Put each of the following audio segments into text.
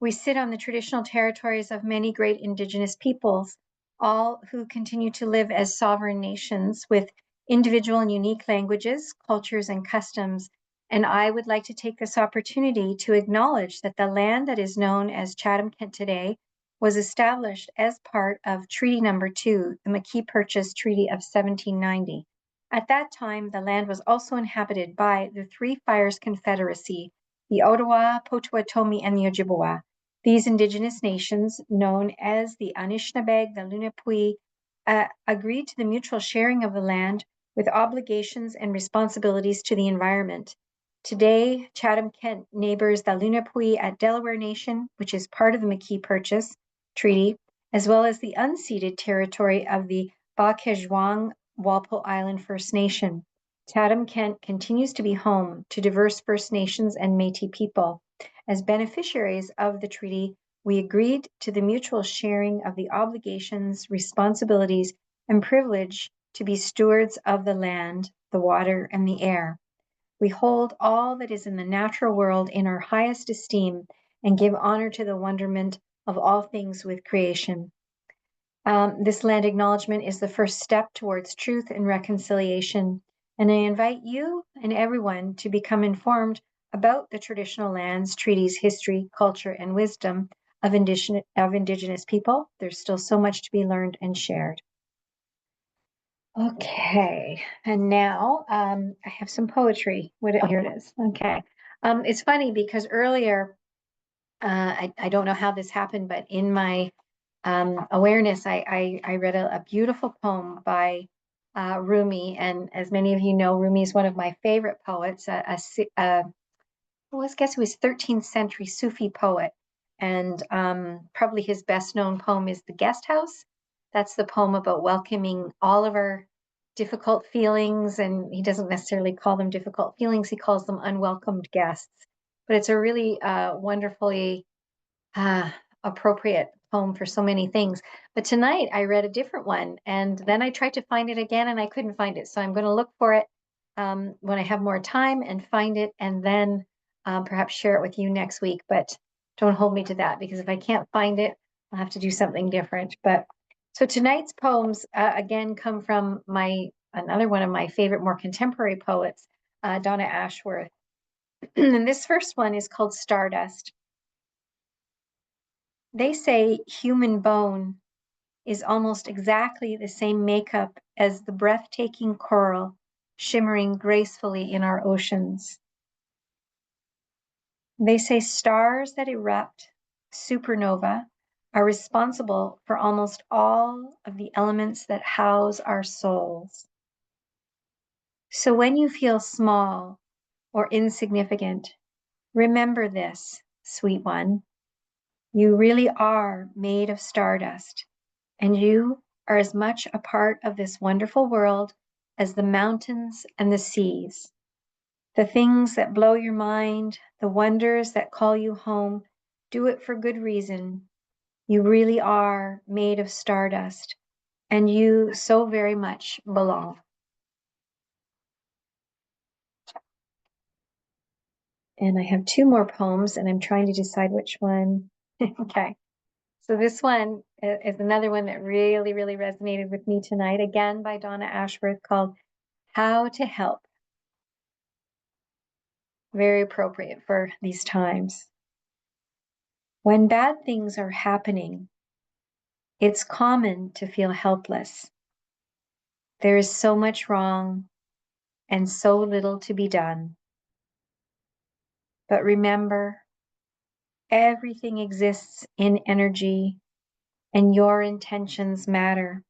We sit on the traditional territories of many great Indigenous peoples, all who continue to live as sovereign nations with individual and unique languages, cultures, and customs. And I would like to take this opportunity to acknowledge that the land that is known as Chatham-Kent today was established as part of Treaty Number 2, the McKee Purchase Treaty of 1790. At that time, the land was also inhabited by the Three Fires Confederacy, the Ottawa, Potawatomi, and the Ojibwa. These Indigenous nations, known as the Anishinaabeg, the Lunapui, agreed to the mutual sharing of the land with obligations and responsibilities to the environment. Today, Chatham-Kent neighbors the Lunapui at Delaware Nation, which is part of the McKee Purchase Treaty, as well as the unceded territory of the Ba-Kejwang Walpole Island First Nation. Chatham-Kent continues to be home to diverse First Nations and Métis people. As beneficiaries of the treaty, we agreed to the mutual sharing of the obligations, responsibilities, and privilege to be stewards of the land, the water, and the air. We hold all that is in the natural world in our highest esteem and give honor to the wonderment of all things with creation. This land acknowledgement is the first step towards truth and reconciliation. And I invite you and everyone to become informed about the traditional lands, treaties, history, culture, and wisdom of Indigenous people. There's still so much to be learned and shared. Okay, and now I have some poetry. Here it is. Okay, it's funny because earlier, I don't know how this happened, but in my awareness, I read a beautiful poem by Rumi, and as many of you know, Rumi is one of my favorite poets. I guess he was 13th century Sufi poet, and probably his best known poem is The Guest House. That's the poem about welcoming all of our difficult feelings, and he doesn't necessarily call them difficult feelings, he calls them unwelcomed guests. But it's a really wonderfully appropriate poem for so many things. But tonight I read a different one, and then I tried to find it again and I couldn't find it. So I'm going to look for it when I have more time and find it, and then perhaps share it with you next week. But don't hold me to that, because if I can't find it, I'll have to do something different. But so tonight's poems again come from another one of my favorite, more contemporary poets, Donna Ashworth. And this first one is called Stardust. They say human bone is almost exactly the same makeup as the breathtaking coral shimmering gracefully in our oceans. They say stars that erupt, supernova, are responsible for almost all of the elements that house our souls. So when you feel small or insignificant, remember this, sweet one. You really are made of stardust, and you are as much a part of this wonderful world as the mountains and the seas. The things that blow your mind, the wonders that call you home, do it for good reason. You really are made of stardust, and you so very much belong. And I have two more poems, and I'm trying to decide which one. Okay. So this one is another one that really, really resonated with me tonight, again by Donna Ashworth, called How to Help. Very appropriate for these times. When bad things are happening, it's common to feel helpless. There is so much wrong and so little to be done. But remember, everything exists in energy, and your intentions matter.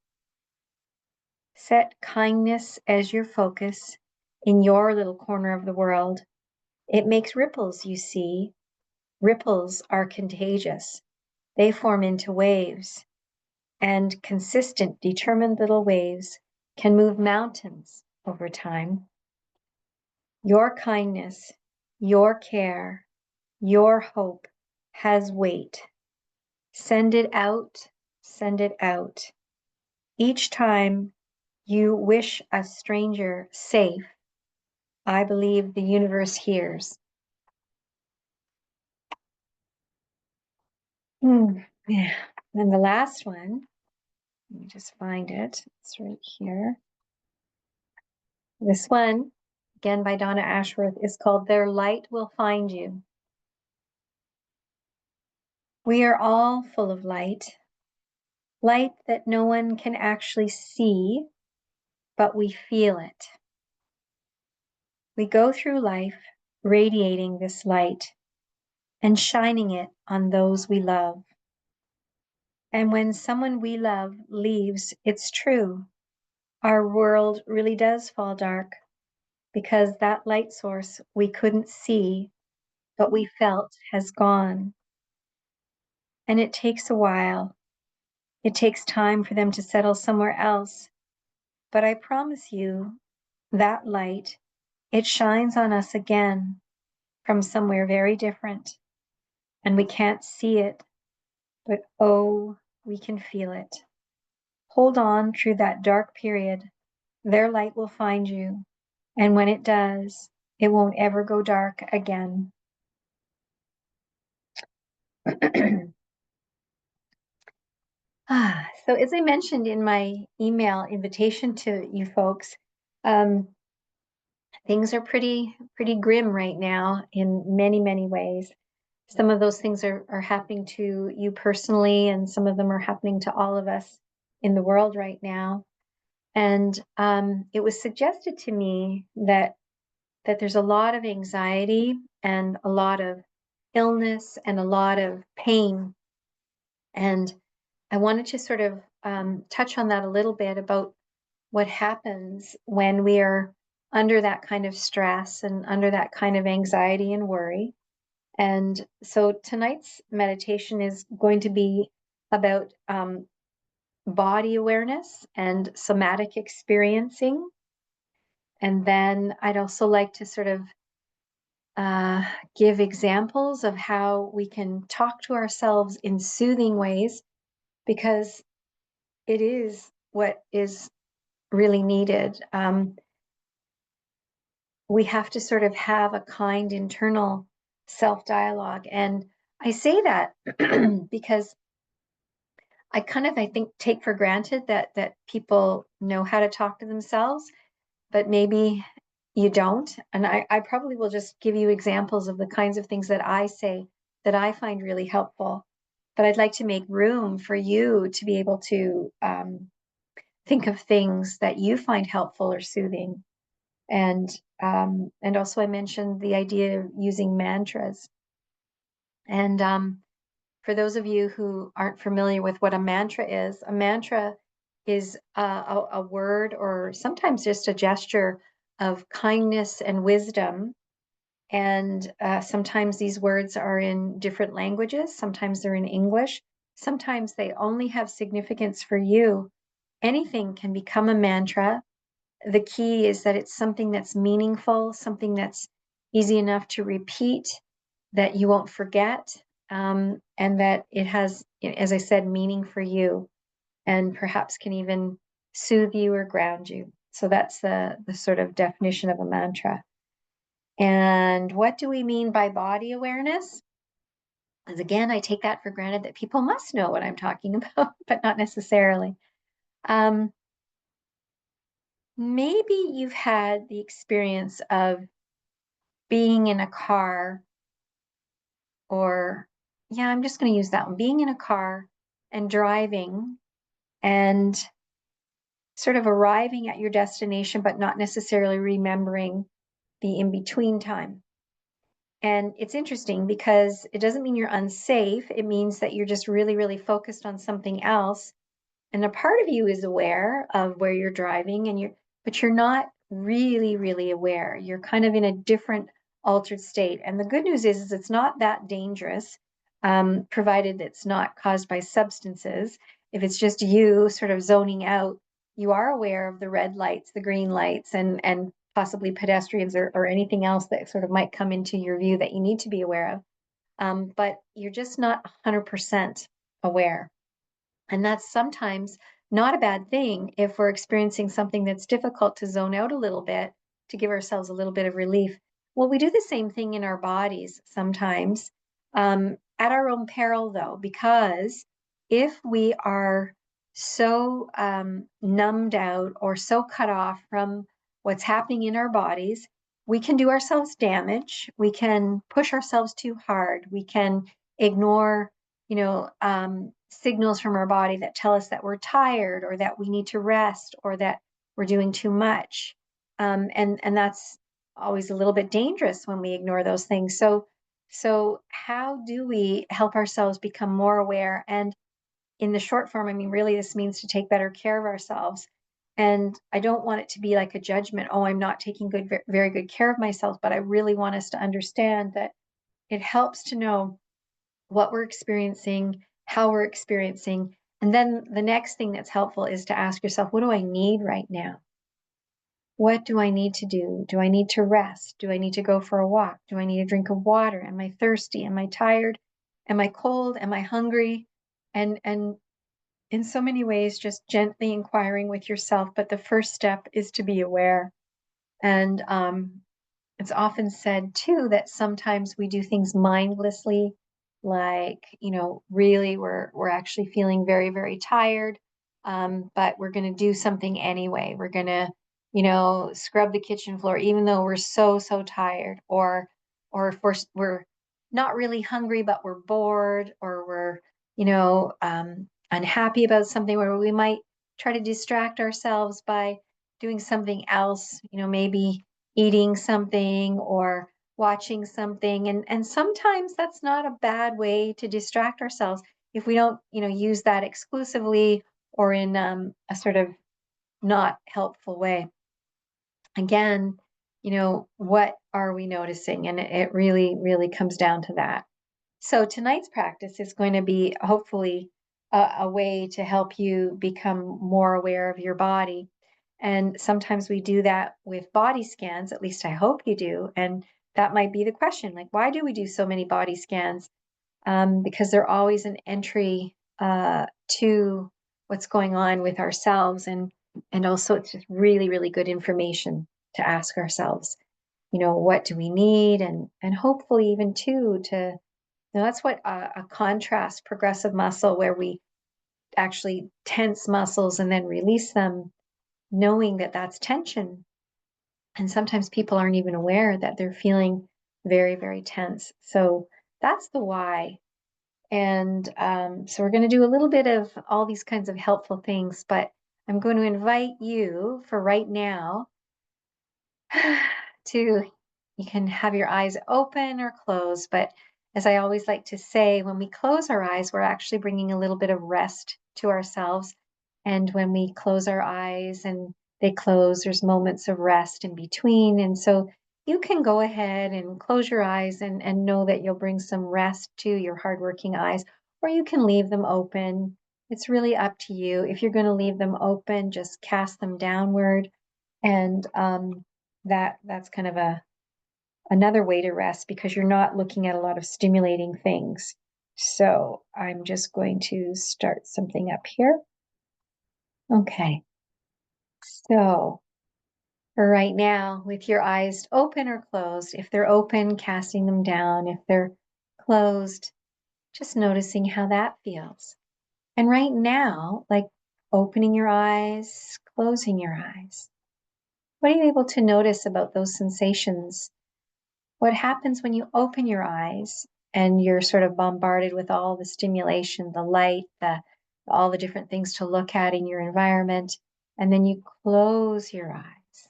Set kindness as your focus in your little corner of the world. It makes ripples, you see. Ripples are contagious. They form into waves, and consistent, determined little waves can move mountains over time. Your kindness, your care, your hope has weight. Send it out, send it out. Each time you wish a stranger safe, I believe the universe hears. Yeah. And the last one, let me just find it. It's right here. This one, again by Donna Ashworth, is called Their Light Will Find You. We are all full of light, light that no one can actually see, but we feel it. We go through life radiating this light and shining it on those we love. And when someone we love leaves, it's true. Our world really does fall dark because that light source we couldn't see, but we felt has gone. And it takes a while. It takes time for them to settle somewhere else. But I promise you, that light, it shines on us again from somewhere very different. And we can't see it, but oh, we can feel it. Hold on through that dark period. Their light will find you. And when it does, it won't ever go dark again. So as I mentioned in my email invitation to you folks, things are pretty grim right now in many ways. Some of those things are happening to you personally, and some of them are happening to all of us in the world right now. And it was suggested to me that there's a lot of anxiety and a lot of illness and a lot of pain. And I wanted to sort of touch on that a little bit about what happens when we are under that kind of stress and under that kind of anxiety and worry. And so tonight's meditation is going to be about body awareness and somatic experiencing. And then I'd also like to sort of give examples of how we can talk to ourselves in soothing ways, because it is what is really needed. We have to sort of have a kind internal self-dialogue. And I say that because I think, take for granted that people know how to talk to themselves, but maybe you don't. And I probably will just give you examples of the kinds of things that I say that I find really helpful. But I'd like to make room for you to be able to think of things that you find helpful or soothing. And also I mentioned the idea of using mantras. And for those of you who aren't familiar with what a mantra is a word or sometimes just a gesture of kindness and wisdom. And sometimes these words are in different languages. Sometimes they're in English. Sometimes they only have significance for you. Anything can become a mantra. The key is that it's something that's meaningful, something that's easy enough to repeat, that you won't forget, and that it has, as I said, meaning for you, and perhaps can even soothe you or ground you. So that's the sort of definition of a mantra. And what do we mean by body awareness? As again, I take that for granted that people must know what I'm talking about, but not necessarily. Maybe you've had the experience of being in a car, or yeah, I'm just going to use that one, being in a car and driving and sort of arriving at your destination, but not necessarily remembering the in-between time. And it's interesting because it doesn't mean you're unsafe. It means that you're just really focused on something else. And a part of you is aware of where you're driving, but you're not really aware. You're kind of in a different altered state. And the good news is it's not that dangerous, provided it's not caused by substances. If it's just you sort of zoning out, you are aware of the red lights, the green lights, and possibly pedestrians or anything else that sort of might come into your view that you need to be aware of. But you're just not 100% aware. And that's sometimes not a bad thing if we're experiencing something that's difficult to zone out a little bit, to give ourselves a little bit of relief. Well, we do the same thing in our bodies sometimes. at our own peril, though, because if we are so numbed out or so cut off from what's happening in our bodies, we can do ourselves damage. We can push ourselves too hard. We can ignore, signals from our body that tell us that we're tired or that we need to rest or that we're doing too much. And that's always a little bit dangerous when we ignore those things. So how do we help ourselves become more aware? And in the short form, I mean, really, this means to take better care of ourselves. And I don't want it to be like a judgment. Oh, I'm not taking very good care of myself. But I really want us to understand that it helps to know what we're experiencing, how we're experiencing. And then the next thing that's helpful is to ask yourself, what do I need right now? What do I need to do? Do I need to rest? Do I need to go for a walk? Do I need a drink of water? Am I thirsty? Am I tired? Am I cold? Am I hungry? And in so many ways, just gently inquiring with yourself. But the first step is to be aware. And it's often said too that sometimes we do things mindlessly, like, really we're actually feeling very, very tired, but we're going to do something anyway. We're going to, scrub the kitchen floor, even though we're so tired, or if we're not really hungry, but we're bored, or we're, unhappy about something, where we might try to distract ourselves by doing something else, maybe eating something or watching something. And sometimes that's not a bad way to distract ourselves if we don't, use that exclusively or in a sort of not helpful way. Again, what are we noticing? And it really, really comes down to that. So tonight's practice is going to be hopefully a way to help you become more aware of your body. And sometimes we do that with body scans, at least I hope you do. And that might be the question, like, why do we do so many body scans? Because they're always an entry to what's going on with ourselves. And also it's just really, really good information to ask ourselves, what do we need? And hopefully even too, to now, that's what a contrast progressive muscle, where we actually tense muscles and then release them, knowing that that's tension. And sometimes people aren't even aware that they're feeling very, very tense. So that's the why. And so we're going to do a little bit of all these kinds of helpful things, but I'm going to invite you for right now to, you can have your eyes open or closed, but as I always like to say, when we close our eyes, we're actually bringing a little bit of rest to ourselves. And when we close our eyes and they close, there's moments of rest in between. And so you can go ahead and close your eyes and know that you'll bring some rest to your hardworking eyes, or you can leave them open. It's really up to you. If you're going to leave them open, just cast them downward. And that's kind of another way to rest, because you're not looking at a lot of stimulating things. So I'm just going to start something up here. Okay. So for right now, with your eyes open or closed, if they're open, casting them down. If they're closed, just noticing how that feels. And right now, like opening your eyes, closing your eyes. What are you able to notice about those sensations? What happens when you open your eyes and you're sort of bombarded with all the stimulation, the light, all the different things to look at in your environment, and then you close your eyes,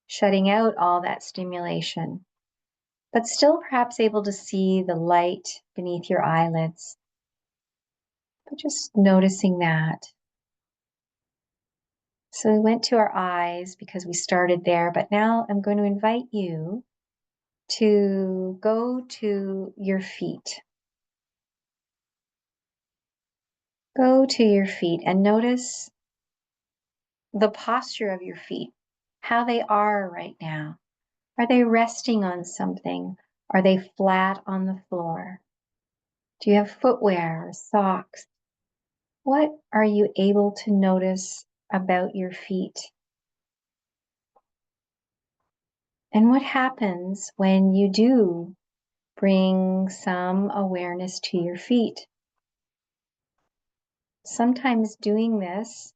shutting out all that stimulation, but still perhaps able to see the light beneath your eyelids, but just noticing that. So we went to our eyes because we started there, but now I'm going to invite you to go to your feet. Go to your feet and notice the posture of your feet, how they are right now. Are they resting on something? Are they flat on the floor? Do you have footwear or socks? What are you able to notice about your feet? And what happens when you do bring some awareness to your feet. Sometimes doing this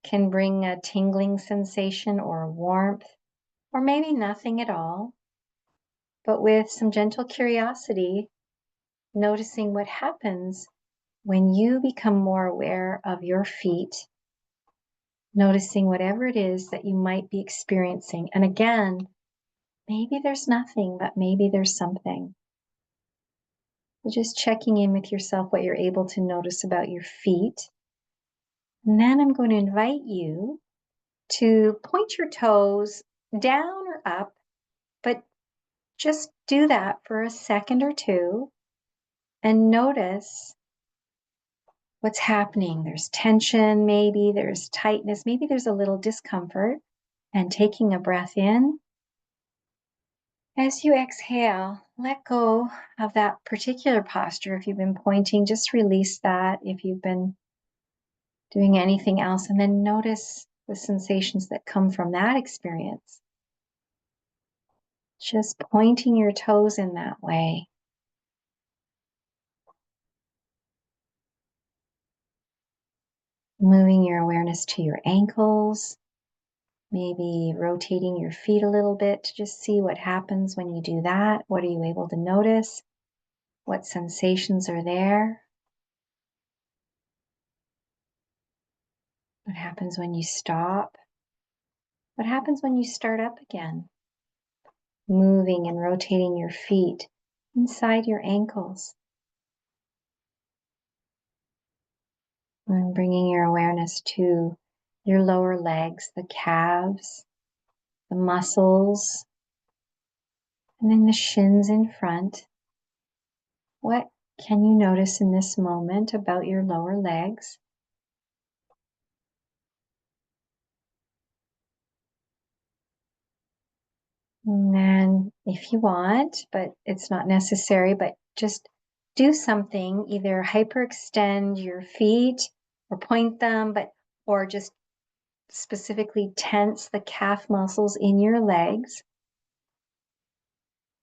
can bring a tingling sensation or a warmth, or maybe nothing at all. But with some gentle curiosity, noticing what happens when you become more aware of your feet, noticing whatever it is that you might be experiencing. And again, maybe there's nothing, but maybe there's something. So just checking in with yourself, what you're able to notice about your feet. And then I'm going to invite you to point your toes down or up, but just do that for a second or two and notice what's happening. There's tension, maybe there's tightness, maybe there's a little discomfort. And taking a breath in. As you exhale, let go of that particular posture. If you've been pointing, just release that. If you've been doing anything else, and then notice the sensations that come from that experience. Just pointing your toes in that way. Moving your awareness to your ankles, maybe rotating your feet a little bit to just see what happens when you do that. What are you able to notice? What sensations are there? What happens when you stop? What happens when you start up again? Moving and rotating your feet inside your ankles. And bringing your awareness to your lower legs, the calves, the muscles, and then the shins in front. What can you notice in this moment about your lower legs? And then if you want, but it's not necessary, but just do something, either hyperextend your feet or point them, or just specifically tense the calf muscles in your legs.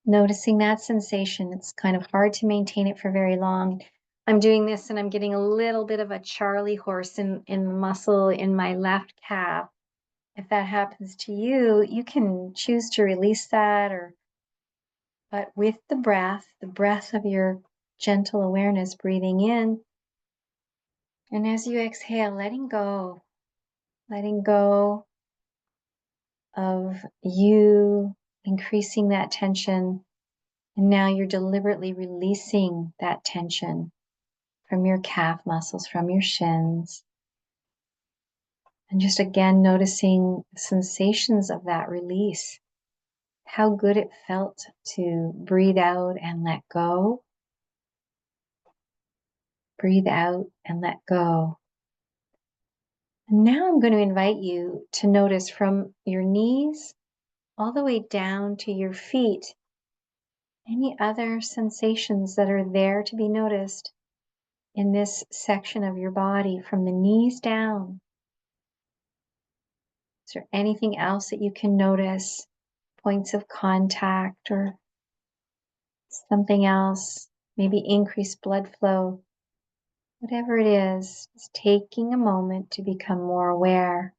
Noticing that sensation. It's kind of hard to maintain it for very long. I'm doing this and I'm getting a little bit of a Charlie horse in the muscle in my left calf. If that happens to you, you can choose to release that, but with the breath of your gentle awareness, breathing in, and as you exhale, letting go of you increasing that tension. And now you're deliberately releasing that tension from your calf muscles, from your shins. And just again, noticing the sensations of that release, how good it felt to breathe out and let go. Breathe out and let go. And now I'm going to invite you to notice from your knees all the way down to your feet, any other sensations that are there to be noticed in this section of your body from the knees down. Is there anything else that you can notice? Points of contact or something else? Maybe increased blood flow. Whatever it is, just taking a moment to become more aware.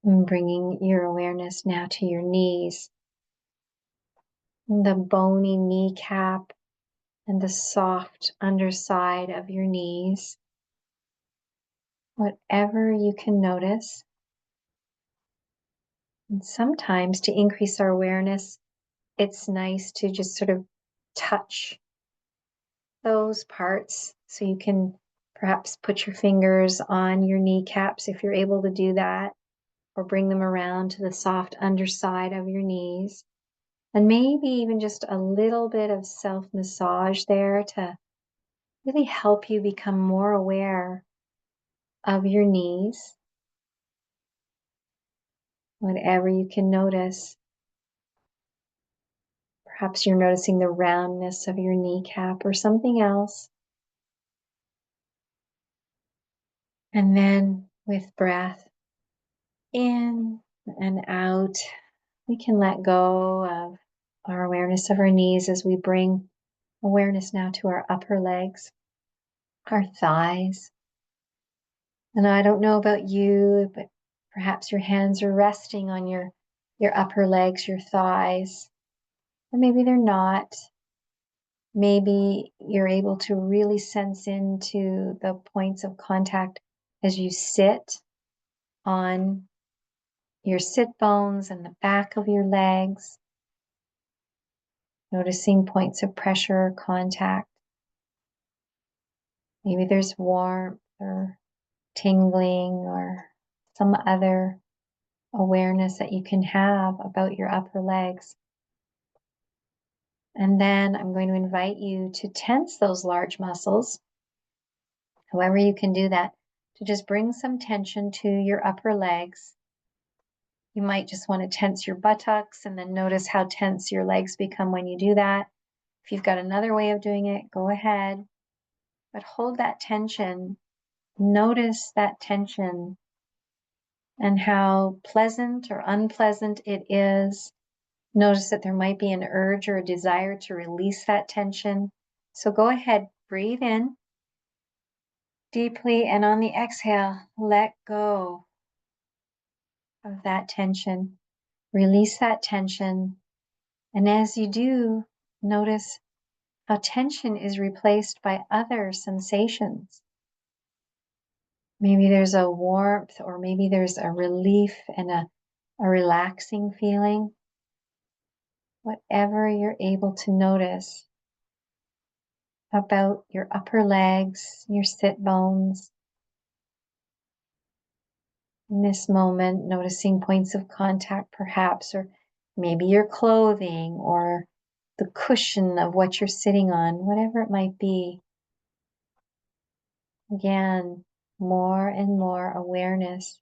And bringing your awareness now to your knees. The bony kneecap and the soft underside of your knees. Whatever you can notice. And sometimes to increase our awareness, it's nice to just sort of touch those parts. So you can perhaps put your fingers on your kneecaps if you're able to do that, or bring them around to the soft underside of your knees. And maybe even just a little bit of self-massage there to really help you become more aware of your knees. Whatever you can notice. Perhaps you're noticing the roundness of your kneecap or something else. And then with breath in and out, We can let go of our awareness of our knees as we bring awareness now to our upper legs, our thighs. And I don't know about you, but perhaps your hands are resting on your upper legs, your thighs, or maybe they're not. Maybe you're able to really sense into the points of contact as you sit on your sit bones and the back of your legs, noticing points of pressure or contact. Maybe there's warmth or tingling or some other awareness that you can have about your upper legs. And then I'm going to invite you to tense those large muscles, however you can do that, to just bring some tension to your upper legs. You might just want to tense your buttocks and then notice how tense your legs become when you do that. If you've got another way of doing it, go ahead. But hold that tension. Notice that tension and how pleasant or unpleasant it is. Notice that there might be an urge or a desire to release that tension. So go ahead, breathe in deeply, and on the exhale, let go of that tension. Release that tension. And as you do, notice how tension is replaced by other sensations. Maybe there's a warmth, or maybe there's a relief and a relaxing feeling. Whatever you're able to notice about your upper legs, your sit bones. In this moment, noticing points of contact perhaps, or maybe your clothing or the cushion of what you're sitting on, whatever it might be. Again, more and more awareness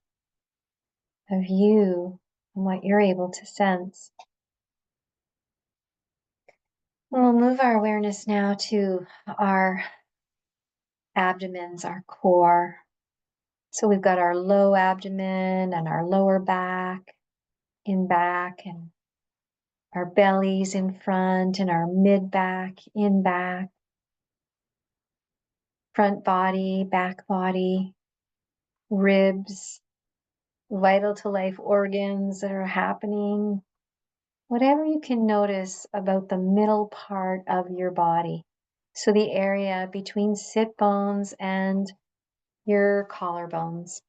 of you and what you're able to sense. We'll move our awareness now to our abdomens, our core. So we've got our low abdomen and our lower back, in back, and our bellies in front, and our mid back, in back, front body, back body, ribs, vital to life organs that are happening. Whatever you can notice about the middle part of your body. So the area between sit bones and your collarbones.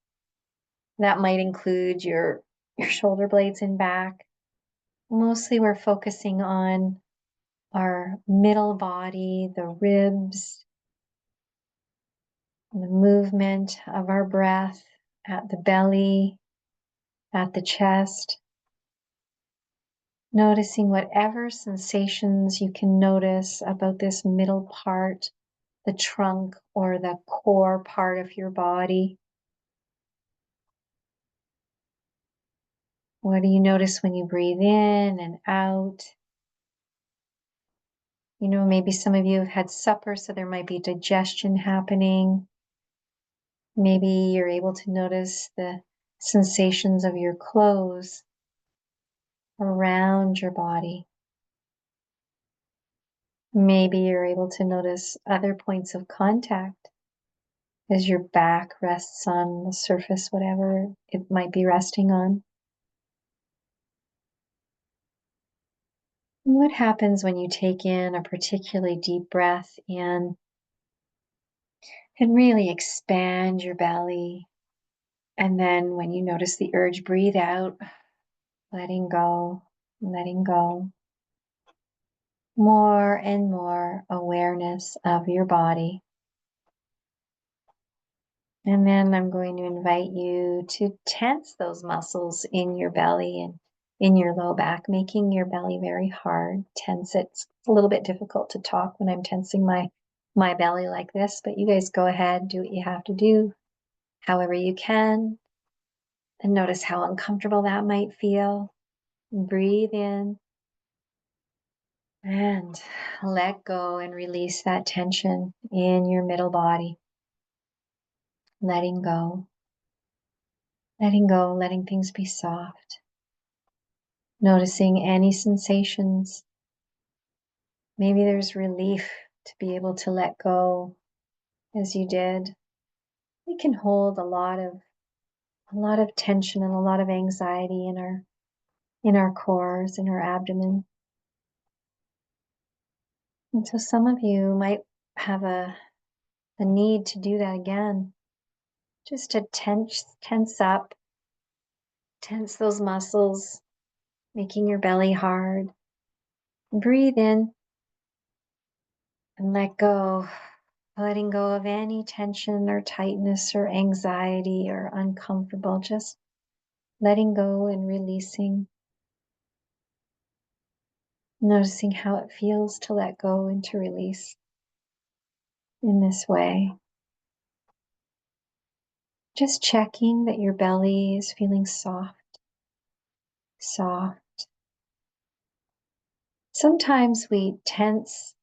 That might include your shoulder blades in back. Mostly we're focusing on our middle body, the ribs, the movement of our breath at the belly, at the chest. Noticing whatever sensations you can notice about this middle part, the trunk or the core part of your body. What do you notice when you breathe in and out? You know, maybe some of you have had supper, so there might be digestion happening. Maybe you're able to notice the sensations of your clothes around your body. Maybe you're able to notice other points of contact as your back rests on the surface, whatever it might be resting on. What happens when you take in a particularly deep breath in and really expand your belly? And then when you notice the urge, breathe out, letting go, letting go. More and more awareness of your body. And then I'm going to invite you to tense those muscles in your belly and in your low back, making your belly very hard. Tense it. It's a little bit difficult to talk when I'm tensing my belly like this, but you guys go ahead, do what you have to do, however you can. And notice how uncomfortable that might feel. Breathe in and let go and release that tension in your middle body. Letting go, letting things be soft. Noticing any sensations. Maybe there's relief to be able to let go as you did. We can hold a lot of tension and a lot of anxiety in our cores, in our abdomen. And so some of you might have a need to do that again, just to tense up, tense those muscles, making your belly hard. Breathe in and let go, letting go of any tension or tightness or anxiety or uncomfortable, just letting go and releasing. Noticing how it feels to let go and to release in this way. Just checking that your belly is feeling soft, soft. Sometimes we tense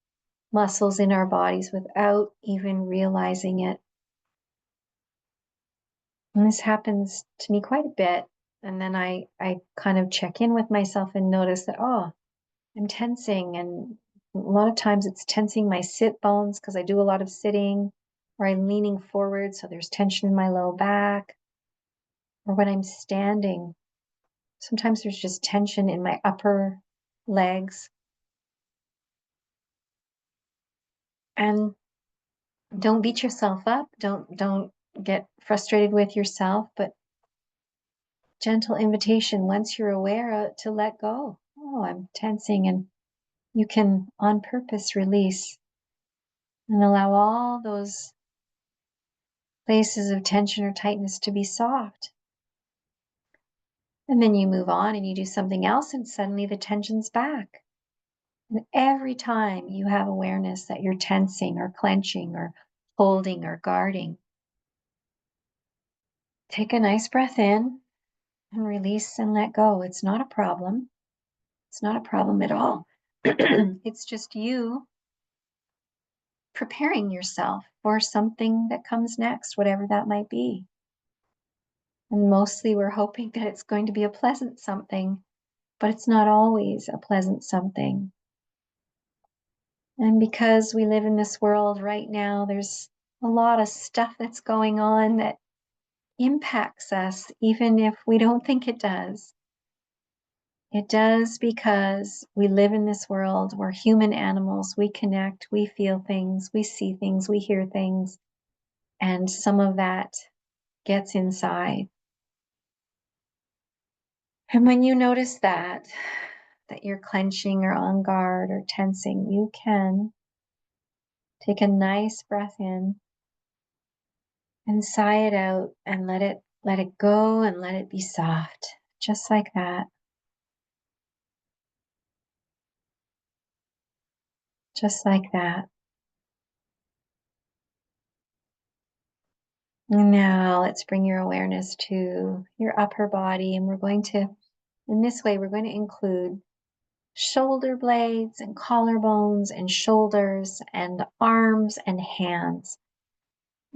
muscles in our bodies without even realizing it. And this happens to me quite a bit. And then I kind of check in with myself and notice that, oh, I'm tensing. And a lot of times it's tensing my sit bones because I do a lot of sitting, or I'm leaning forward, so there's tension in my low back. Or when I'm standing, sometimes there's just tension in my upper legs. And don't beat yourself up. Don't get frustrated with yourself, but gentle invitation once you're aware to let go. Oh, I'm tensing, and you can on purpose release and allow all those places of tension or tightness to be soft. And then you move on and you do something else, and suddenly the tension's back. And every time you have awareness that you're tensing or clenching or holding or guarding, take a nice breath in and release and let go. It's not a problem. It's not a problem at all. It's just you preparing yourself for something that comes next, whatever that might be. And mostly we're hoping that it's going to be a pleasant something, but it's not always a pleasant something. And because we live in this world right now, there's a lot of stuff that's going on that impacts us, even if we don't think it does. It does, because we live in this world. We're human animals. We connect, we feel things, we see things, we hear things. And some of that gets inside. And when you notice that you're clenching or on guard or tensing, you can take a nice breath in and sigh it out and let it go and let it be soft, just like that. Just like that. And now let's bring your awareness to your upper body, and we're going to, in this way, we're going to include shoulder blades and collarbones and shoulders and arms and hands.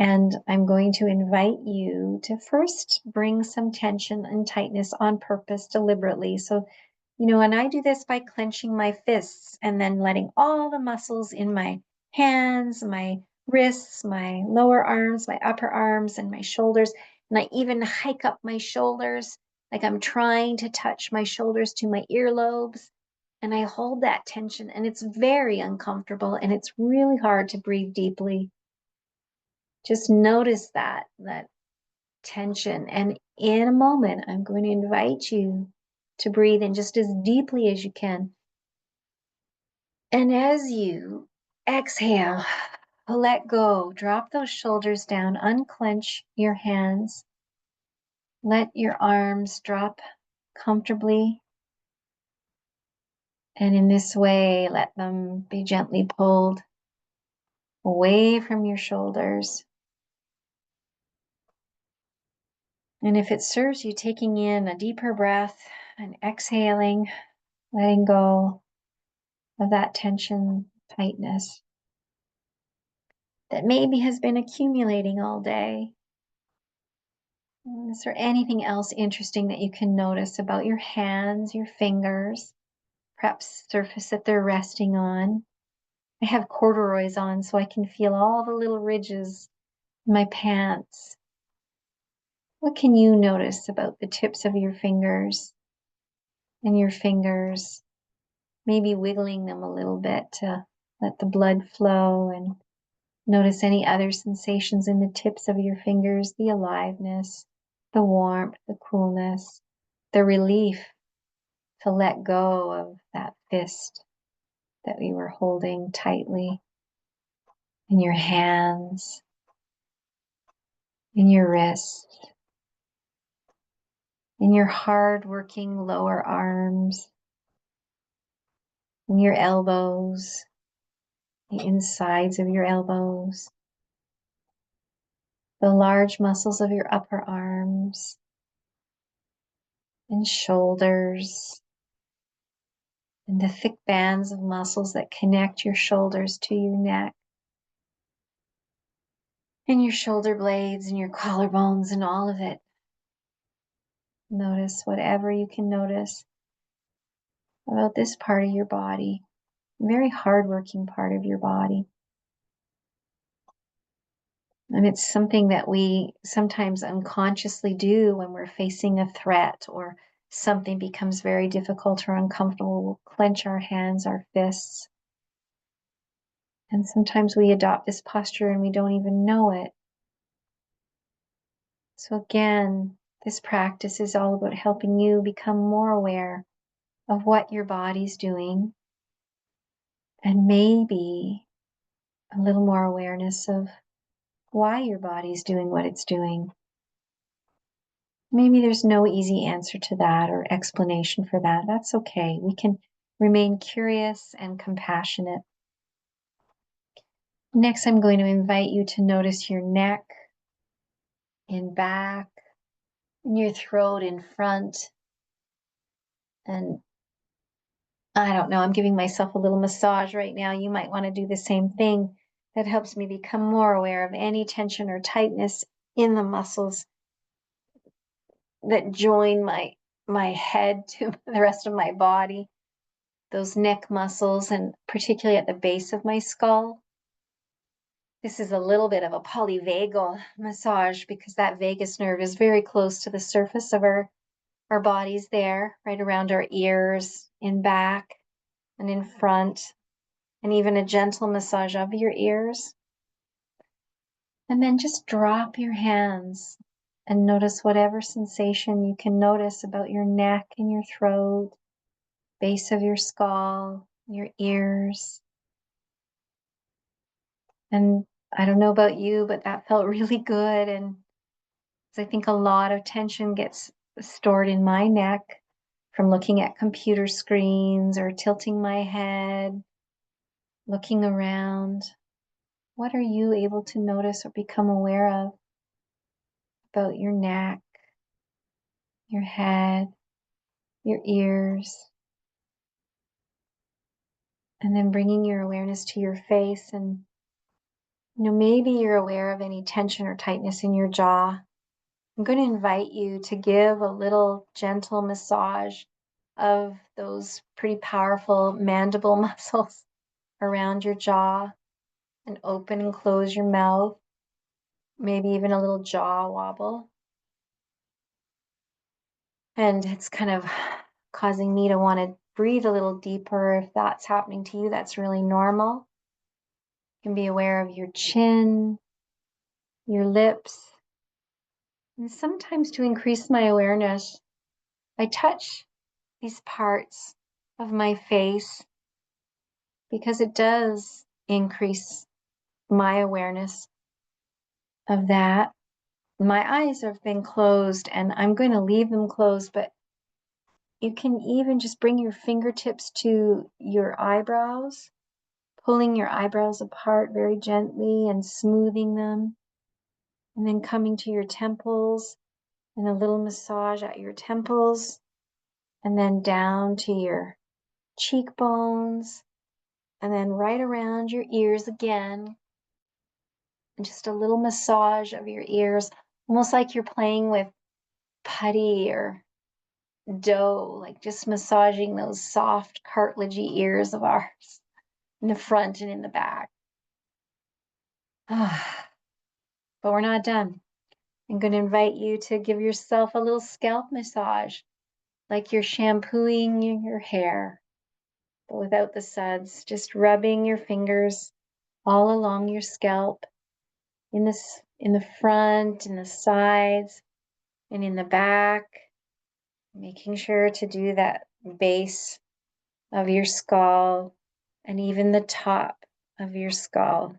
And I'm going to invite you to first bring some tension and tightness on purpose deliberately. So, and I do this by clenching my fists and then letting all the muscles in my hands, my wrists, my lower arms, my upper arms, and my shoulders. And I even hike up my shoulders, like I'm trying to touch my shoulders to my earlobes. And I hold that tension, and it's very uncomfortable, and it's really hard to breathe deeply. Just notice that tension. And in a moment, I'm going to invite you to breathe in just as deeply as you can. And as you exhale, let go, drop those shoulders down, unclench your hands, let your arms drop comfortably. And in this way, let them be gently pulled away from your shoulders. And if it serves you, taking in a deeper breath and exhaling, letting go of that tension, tightness that maybe has been accumulating all day. Is there anything else interesting that you can notice about your hands, your fingers, perhaps surface that they're resting on? I have corduroys on, so I can feel all the little ridges in my pants. What can you notice about the tips of your fingers and your fingers? Maybe wiggling them a little bit to let the blood flow, and notice any other sensations in the tips of your fingers, the aliveness, the warmth, the coolness, the relief to let go of that fist that we were holding tightly in your hands, in your wrists, in your hard-working lower arms, in your elbows, the insides of your elbows, the large muscles of your upper arms and shoulders, and the thick bands of muscles that connect your shoulders to your neck, and your shoulder blades and your collarbones and all of it. Notice whatever you can notice about this part of your body, a very hardworking part of your body. And it's something that we sometimes unconsciously do when we're facing a threat or something becomes very difficult or uncomfortable. We'll clench our hands, our fists. And sometimes we adopt this posture and we don't even know it. So again, this practice is all about helping you become more aware of what your body's doing, and maybe a little more awareness of why your body's doing what it's doing. Maybe there's no easy answer to that or explanation for that. That's okay. We can remain curious and compassionate. Next, I'm going to invite you to notice your neck in back, and your throat in front. And I don't know, I'm giving myself a little massage right now. You might want to do the same thing. That helps me become more aware of any tension or tightness in the muscles that join my head to the rest of my body, those neck muscles, and particularly at the base of my skull. This is a little bit of a polyvagal massage because that vagus nerve is very close to the surface of our bodies there, right around our ears, in back and in front, and even a gentle massage of your ears. And then just drop your hands and notice whatever sensation you can notice about your neck and your throat, base of your skull, your ears. And I don't know about you, but that felt really good. And I think a lot of tension gets stored in my neck from looking at computer screens or tilting my head, looking around. What are you able to notice or become aware of about your neck, your head, your ears? And then bringing your awareness to your face, and maybe you're aware of any tension or tightness in your jaw. I'm going to invite you to give a little gentle massage of those pretty powerful mandible muscles around your jaw, and open and close your mouth, maybe even a little jaw wobble. And it's kind of causing me to want to breathe a little deeper. If that's happening to you, that's really normal. You can be aware of your chin, your lips. And sometimes, to increase my awareness, I touch these parts of my face because it does increase my awareness of that. My eyes have been closed and I'm going to leave them closed, but you can even just bring your fingertips to your eyebrows, pulling your eyebrows apart very gently and smoothing them, and then coming to your temples and a little massage at your temples, and then down to your cheekbones, and then right around your ears again, and just a little massage of your ears, almost like you're playing with putty or dough, like just massaging those soft cartilagey ears of ours in the front and in the back. But we're not done. I'm going to invite you to give yourself a little scalp massage, like you're shampooing your hair, but without the suds, just rubbing your fingers all along your scalp, in the front, in the sides, and in the back, making sure to do that base of your skull and even the top of your skull.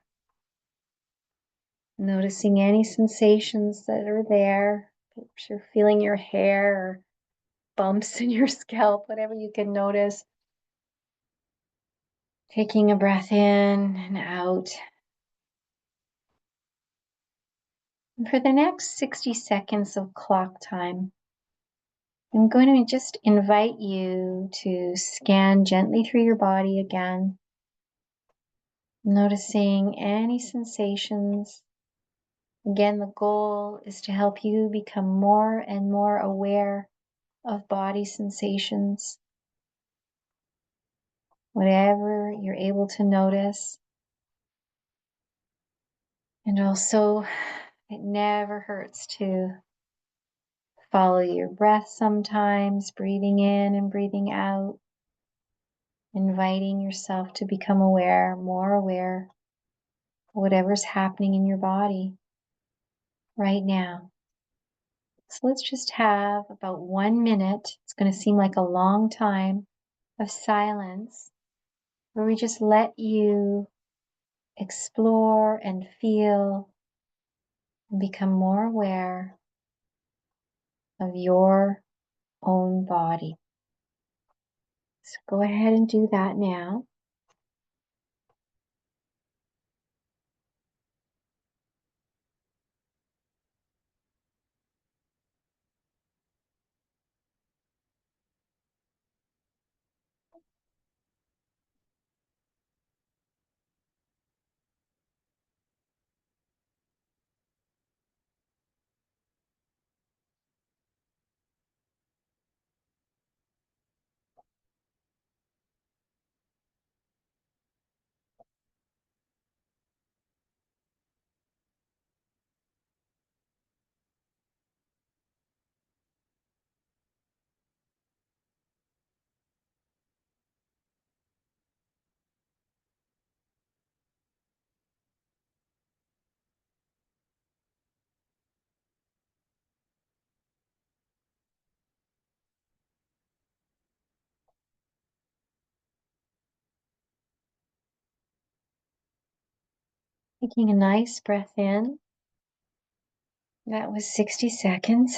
Noticing any sensations that are there. If you're feeling your hair or bumps in your scalp, whatever you can notice. Taking a breath in and out. And for the next 60 seconds of clock time, I'm going to just invite you to scan gently through your body again, noticing any sensations. Again, the goal is to help you become more and more aware of body sensations. Whatever you're able to notice. And also, it never hurts to follow your breath sometimes, breathing in and breathing out, inviting yourself to become aware, more aware of whatever's happening in your body right now. So let's just have about 1 minute. It's going to seem like a long time of silence where we just let you explore and feel and become more aware of your own body. So go ahead and do that now. Taking a nice breath in. That was 60 seconds.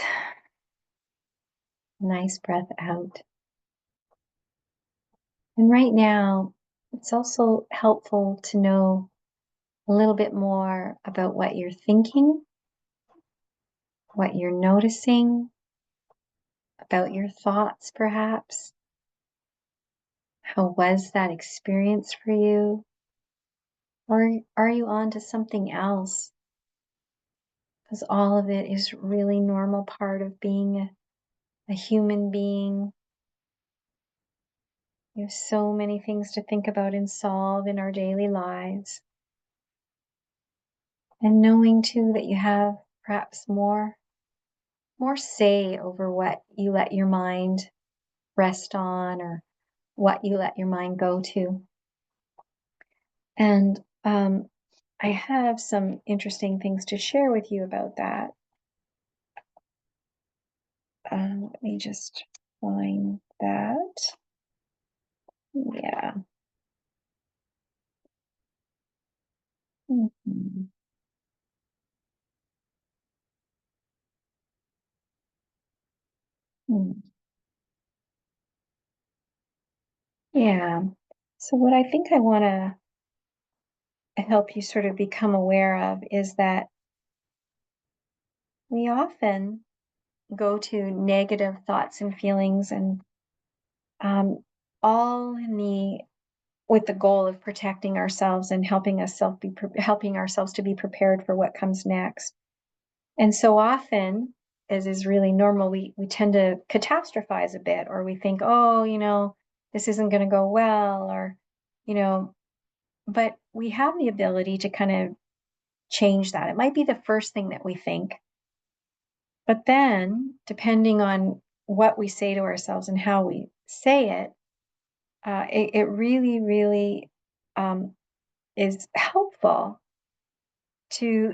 Nice breath out. And right now, it's also helpful to know a little bit more about what you're thinking, what you're noticing, about your thoughts perhaps. How was that experience for you? Or are you on to something else? Because all of it is really normal part of being a human being. We have so many things to think about and solve in our daily lives. And knowing too that you have perhaps more say over what you let your mind rest on or what you let your mind go to. And I have some interesting things to share with you about that. Let me just find that. Yeah. Mhm. Mm. Yeah. So what I think I want to help you sort of become aware of is that we often go to negative thoughts and feelings and all in the with the goal of protecting ourselves and helping ourselves to be prepared for what comes next. And so often as is really normal, we tend to catastrophize a bit, or we think, oh, this isn't going to go well, or, you know, but we have the ability to kind of change that. It might be the first thing that we think, but then depending on what we say to ourselves and how we say it, it really, really is helpful to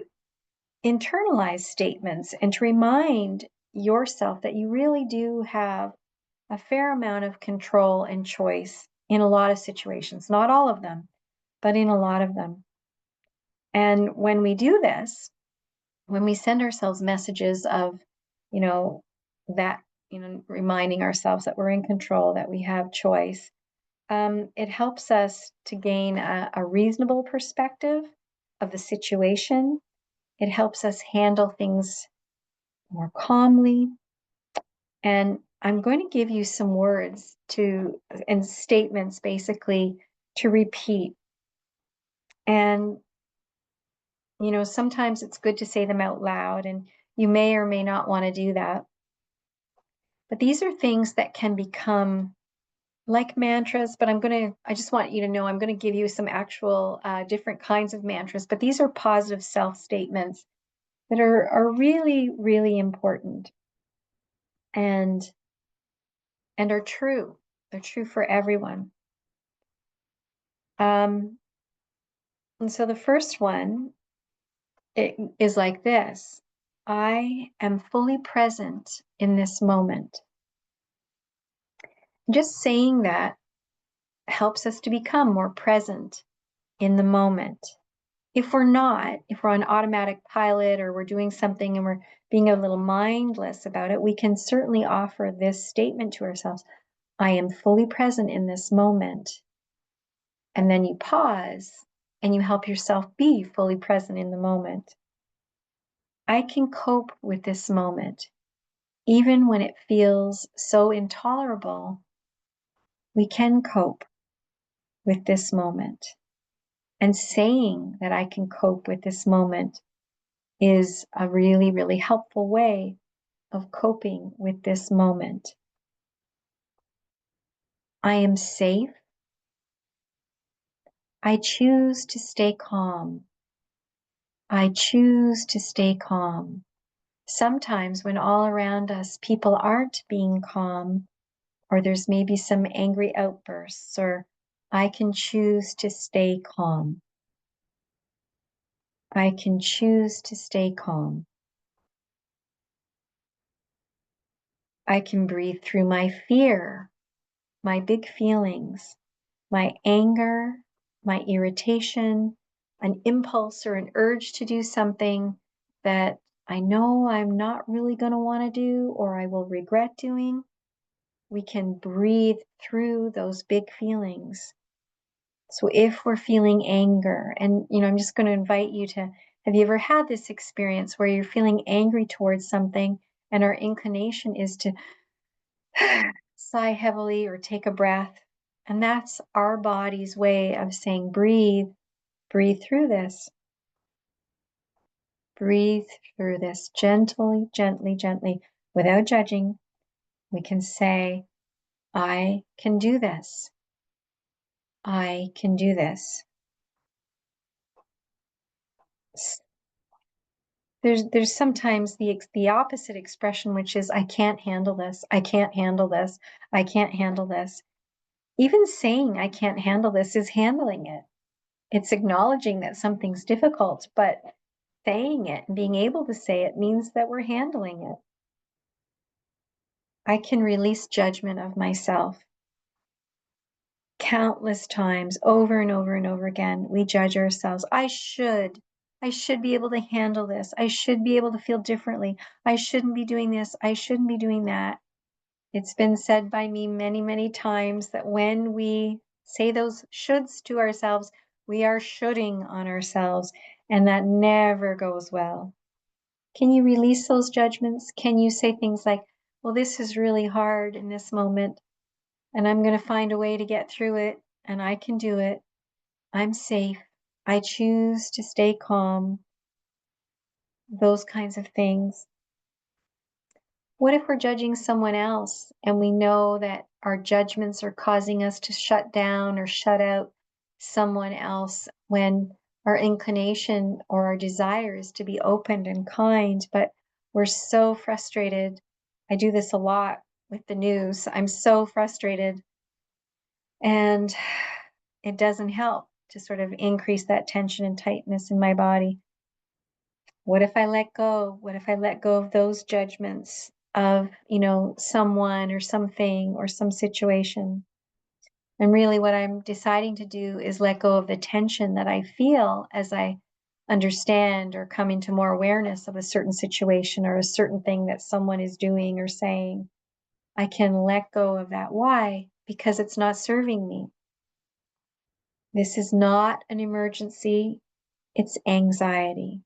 internalize statements and to remind yourself that you really do have a fair amount of control and choice in a lot of situations. Not all of them, but in a lot of them. And when we do this, when we send ourselves messages of, you know, that, reminding ourselves that we're in control, that we have choice, it helps us to gain a reasonable perspective of the situation. It helps us handle things more calmly. And I'm going to give you some words and statements basically to repeat. And, sometimes it's good to say them out loud, and you may or may not want to do that. But these are things that can become like mantras, but I just want you to know, I'm going to give you some actual different kinds of mantras, but these are positive self-statements that are really, really important and are true. They're true for everyone. And so the first one, it is like this: I am fully present in this moment. Just saying that helps us to become more present in the moment. If we're on automatic pilot, or we're doing something and we're being a little mindless about it, we can certainly offer this statement to ourselves: I am fully present in this moment. And then you pause and you help yourself be fully present in the moment. I can cope with this moment. Even when it feels so intolerable, we can cope with this moment. And saying that I can cope with this moment is a really, really helpful way of coping with this moment. I am safe. I choose to stay calm. I choose to stay calm. Sometimes when all around us people aren't being calm, or there's maybe some angry outbursts, or I can choose to stay calm. I can choose to stay calm. I can breathe through my fear, my big feelings, my anger, my irritation, an impulse or an urge to do something that I know I'm not really going to want to do, or I will regret doing. We can breathe through those big feelings. So if we're feeling anger, and I'm just going to invite you to, have you ever had this experience where you're feeling angry towards something and our inclination is to sigh heavily or take a breath? And that's our body's way of saying, breathe through this. Breathe through this gently, gently, gently, without judging. We can say, I can do this. I can do this. There's sometimes the opposite expression, which is, I can't handle this. I can't handle this. I can't handle this. Even saying I can't handle this is handling it. It's acknowledging that something's difficult, but saying it and being able to say it means that we're handling it. I can release judgment of myself. Countless times, over and over and over again, we judge ourselves. I should be able to handle this. I should be able to feel differently. I shouldn't be doing this. I shouldn't be doing that. It's been said by me many, many times that when we say those shoulds to ourselves, we are shoulding on ourselves, and that never goes well. Can you release those judgments? Can you say things like, well, this is really hard in this moment, and I'm going to find a way to get through it, and I can do it. I'm safe. I choose to stay calm. Those kinds of things. What if we're judging someone else and we know that our judgments are causing us to shut down or shut out someone else when our inclination or our desire is to be open and kind, but we're so frustrated. I do this a lot with the news. I'm so frustrated, and it doesn't help to sort of increase that tension and tightness in my body. What if I let go? What if I let go of those judgments of, someone or something or some situation? And really what I'm deciding to do is let go of the tension that I feel as I understand or come into more awareness of a certain situation or a certain thing that someone is doing or saying. I can let go of that. Why? Because it's not serving me. This is not an emergency, it's anxiety.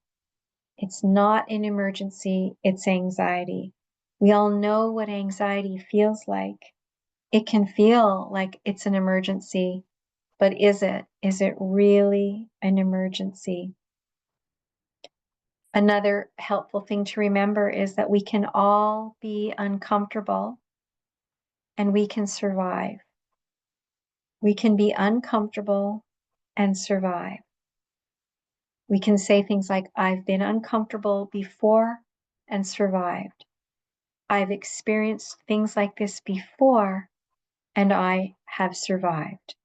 It's not an emergency, it's anxiety. We all know what anxiety feels like. It can feel like it's an emergency, but is it? Is it really an emergency? Another helpful thing to remember is that we can all be uncomfortable and we can survive. We can be uncomfortable and survive. We can say things like, I've been uncomfortable before and survived. I've experienced things like this before and I have survived.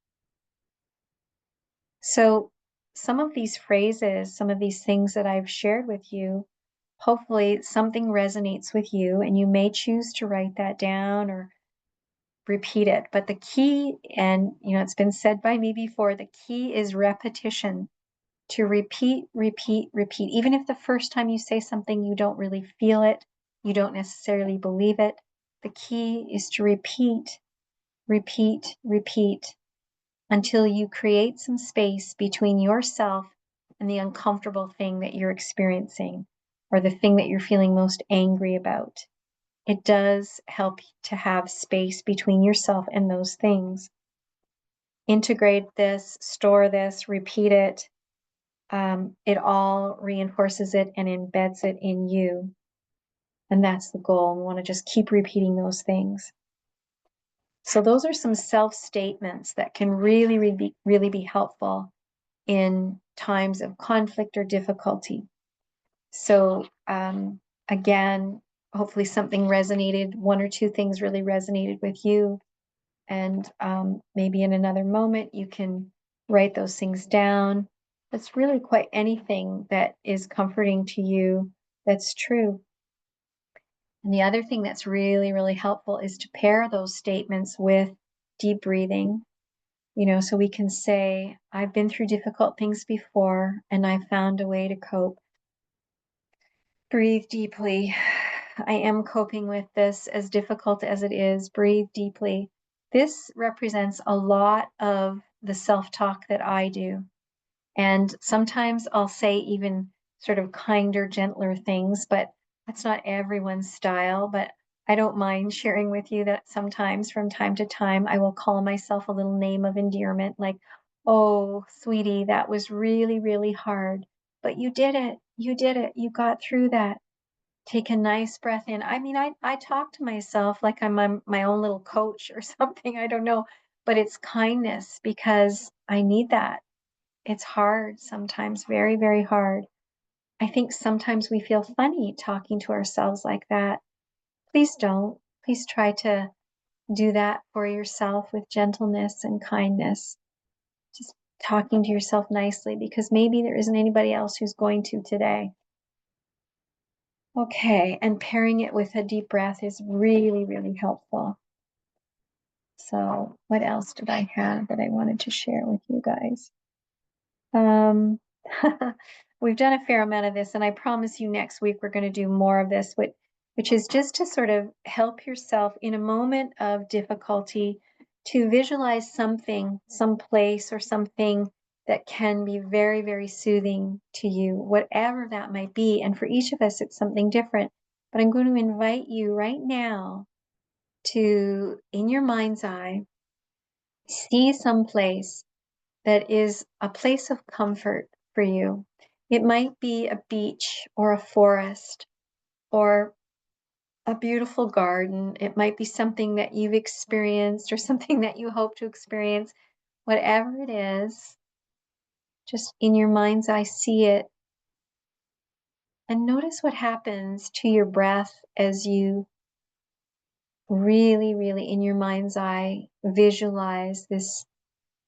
So some of these phrases, some of these things that I've shared with you, hopefully something resonates with you and you may choose to write that down or repeat it. But the key, and it's been said by me before, the key is repetition. To repeat, repeat, repeat. Even if the first time you say something, you don't really feel it, you don't necessarily believe it, the key is to repeat, repeat, repeat until you create some space between yourself and the uncomfortable thing that you're experiencing or the thing that you're feeling most angry about. It does help to have space between yourself and those things. Integrate this, store this, repeat it. It all reinforces it and embeds it in you. And that's the goal. We want to just keep repeating those things. So those are some self-statements that can really, really be helpful in times of conflict or difficulty. So again, hopefully something resonated, one or two things really resonated with you. And maybe in another moment, you can write those things down. That's really quite anything that is comforting to you that's true. And the other thing that's really, really helpful is to pair those statements with deep breathing. So we can say, I've been through difficult things before and I found a way to cope. Breathe deeply. I am coping with this, as difficult as it is. Breathe deeply. This represents a lot of the self-talk that I do. And sometimes I'll say even sort of kinder, gentler things, but that's not everyone's style. But I don't mind sharing with you that sometimes from time to time, I will call myself a little name of endearment like, oh, sweetie, that was really, really hard, but you did it. You did it. You got through that. Take a nice breath in. I mean, I talk to myself like I'm my own little coach or something. I don't know, but it's kindness because I need that. It's hard sometimes, very, very hard. I think sometimes we feel funny talking to ourselves like that. Please don't. Please try to do that for yourself with gentleness and kindness. Just talking to yourself nicely because maybe there isn't anybody else who's going to today. Okay, and pairing it with a deep breath is really, really helpful. So what else did I have that I wanted to share with you guys? We've done a fair amount of this, and I promise you next week we're going to do more of this, which is just to sort of help yourself in a moment of difficulty to visualize something, some place or something that can be very, very soothing to you, whatever that might be. And for each of us, it's something different. But I'm going to invite you right now to, in your mind's eye, see some place that is a place of comfort for you. It might be a beach or a forest or a beautiful garden. It might be something that you've experienced or something that you hope to experience. Whatever it is, just in your mind's eye, see it and notice what happens to your breath as you really, really, in your mind's eye, visualize this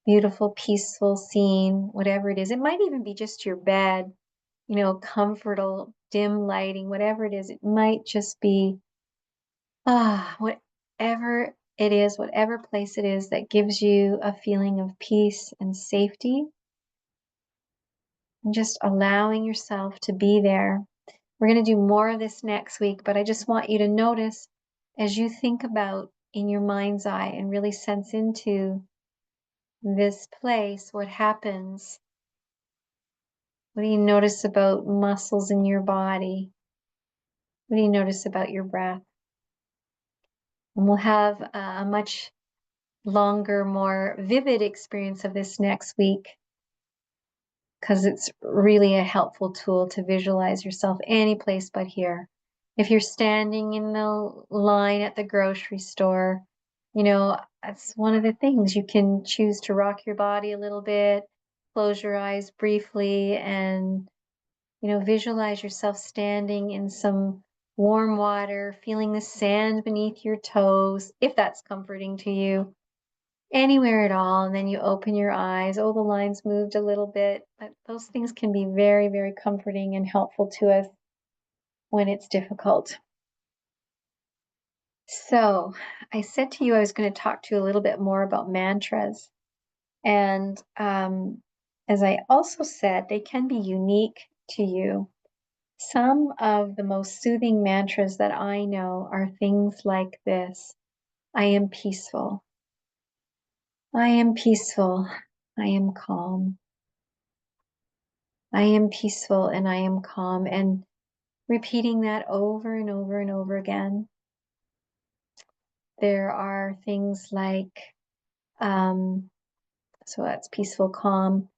beautiful, peaceful scene, whatever it is. It might even be just your bed, comfortable, dim lighting, whatever it is. It might just be, whatever it is, whatever place it is that gives you a feeling of peace and safety, and just allowing yourself to be there. We're going to do more of this next week, but I just want you to notice as you think about in your mind's eye and really sense into this place, what happens. What do you notice about muscles in your body? What do you notice about your breath? And we'll have a much longer, more vivid experience of this next week because it's really a helpful tool to visualize yourself any place but here. If you're standing in the line at the grocery store, that's one of the things. You can choose to rock your body a little bit, close your eyes briefly, and visualize yourself standing in some warm water, feeling the sand beneath your toes, if that's comforting to you, anywhere at all. And then you open your eyes. Oh, the lines moved a little bit. But those things can be very, very comforting and helpful to us when it's difficult. So I said to you I was going to talk to you a little bit more about mantras. And as I also said, they can be unique to you. Some of the most soothing mantras that I know are things like this: I am peaceful. I am peaceful. I am calm. I am peaceful and I am calm. And repeating that over and over and over again. There are things like, so that's peaceful, calm.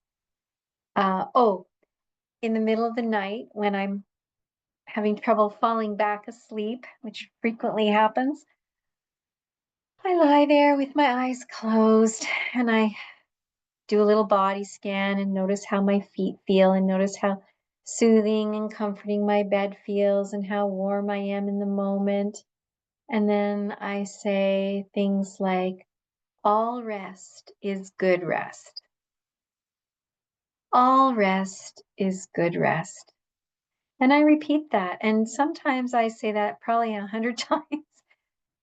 In the middle of the night when I'm having trouble falling back asleep, which frequently happens, I lie there with my eyes closed and I do a little body scan and notice how my feet feel and notice how soothing and comforting my bed feels and how warm I am in the moment. And then I say things like, all rest is good rest. All rest is good rest. And I repeat that. And sometimes I say that probably 100 times.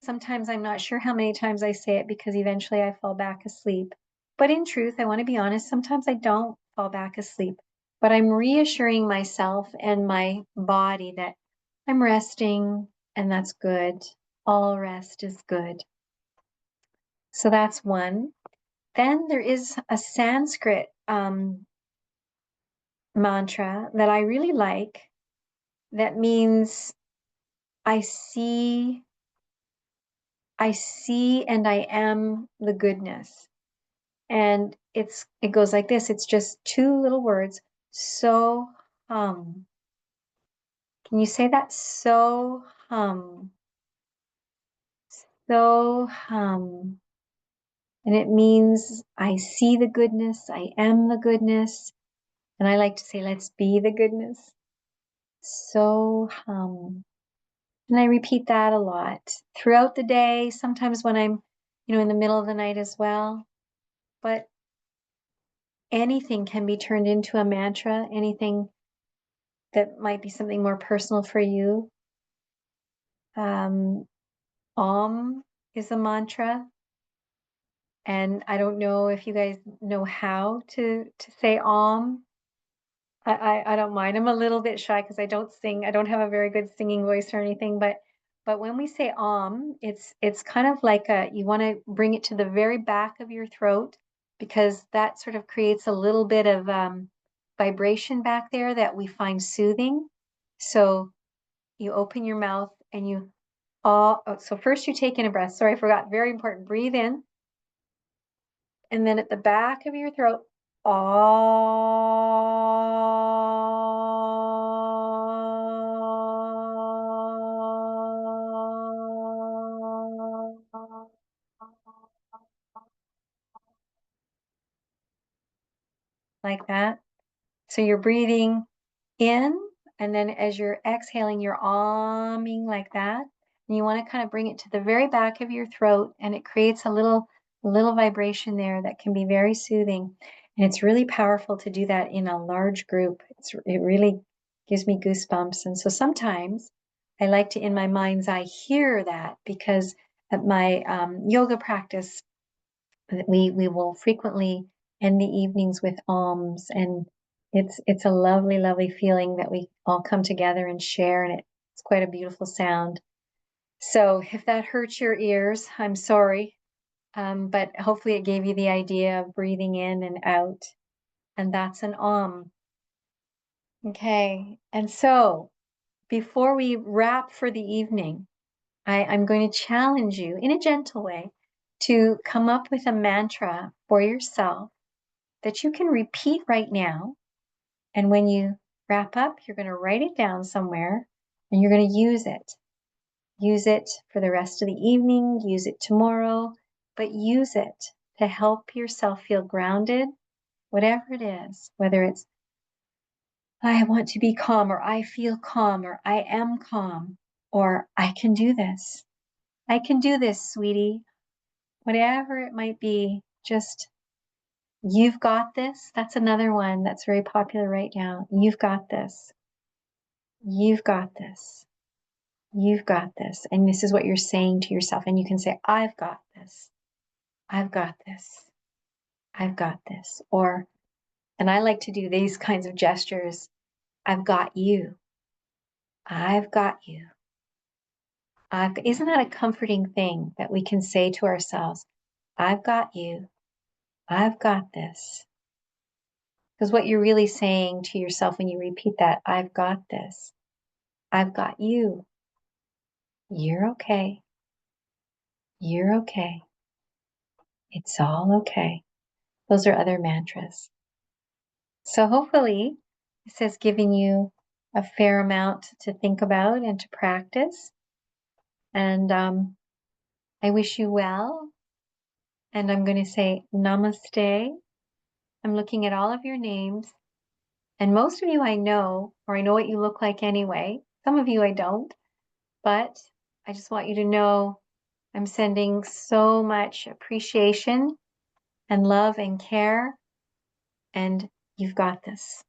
Sometimes I'm not sure how many times I say it because eventually I fall back asleep. But in truth, I want to be honest, sometimes I don't fall back asleep. But I'm reassuring myself and my body that I'm resting and that's good. All rest is good. So that's one. Then there is a Sanskrit mantra that I really like that means I see and I am the goodness. And it goes like this. It's just two little words. So hum. Can you say that? So hum. So hum. And it means I see the goodness, I am the goodness. And I like to say, let's be the goodness. So hum. And I repeat that a lot throughout the day, sometimes when I'm, in the middle of the night as well. But anything can be turned into a mantra, anything that might be something more personal for you. Om is a mantra. And I don't know if you guys know how to say Om. I don't mind. I'm a little bit shy because I don't sing. I don't have a very good singing voice or anything, but when we say Om, it's kind of like you want to bring it to the very back of your throat because that sort of creates a little bit of vibration back there that we find soothing. So you open your mouth and you so first you take in a breath. Sorry, I forgot. Very important. Breathe in. And then at the back of your throat, ah. like that. So you're breathing in, and then as you're exhaling, you're ahming like that. And you want to kind of bring it to the very back of your throat, and it creates a little vibration there that can be very soothing. And it's really powerful to do that in a large group. It really gives me goosebumps. And so sometimes I like to, in my mind's eye, hear that, because at my yoga practice, we will frequently end the evenings with alms, and it's a lovely, lovely feeling that we all come together and share, and it's quite a beautiful sound. So if that hurts your ears, I'm sorry, but hopefully it gave you the idea of breathing in and out, and that's an Okay, and so before we wrap for the evening, I'm going to challenge you in a gentle way to come up with a mantra for yourself that you can repeat right now. And when you wrap up, you're going to write it down somewhere and you're going to use it. Use it for the rest of the evening, use it tomorrow, but use it to help yourself feel grounded, whatever it is, whether it's I want to be calm, or I feel calm, or I am calm, or I can do this. I can do this, sweetie. Whatever it might be, just you've got this. That's another one that's very popular right now. You've got this. You've got this. You've got this. And this is what you're saying to yourself. And you can say, I've got this. I've got this. I've got this. Or, and I like to do these kinds of gestures. I've got you. I've got you. Isn't that a comforting thing that we can say to ourselves? I've got you. I've got this. Because what you're really saying to yourself when you repeat that, I've got this. I've got you. You're okay. You're okay. It's all okay. Those are other mantras. So hopefully this has given you a fair amount to think about and to practice. And I wish you well. And I'm going to say namaste. I'm looking at all of your names. And most of you I know, or I know what you look like anyway. Some of you I don't. But I just want you to know I'm sending so much appreciation and love and care. And you've got this.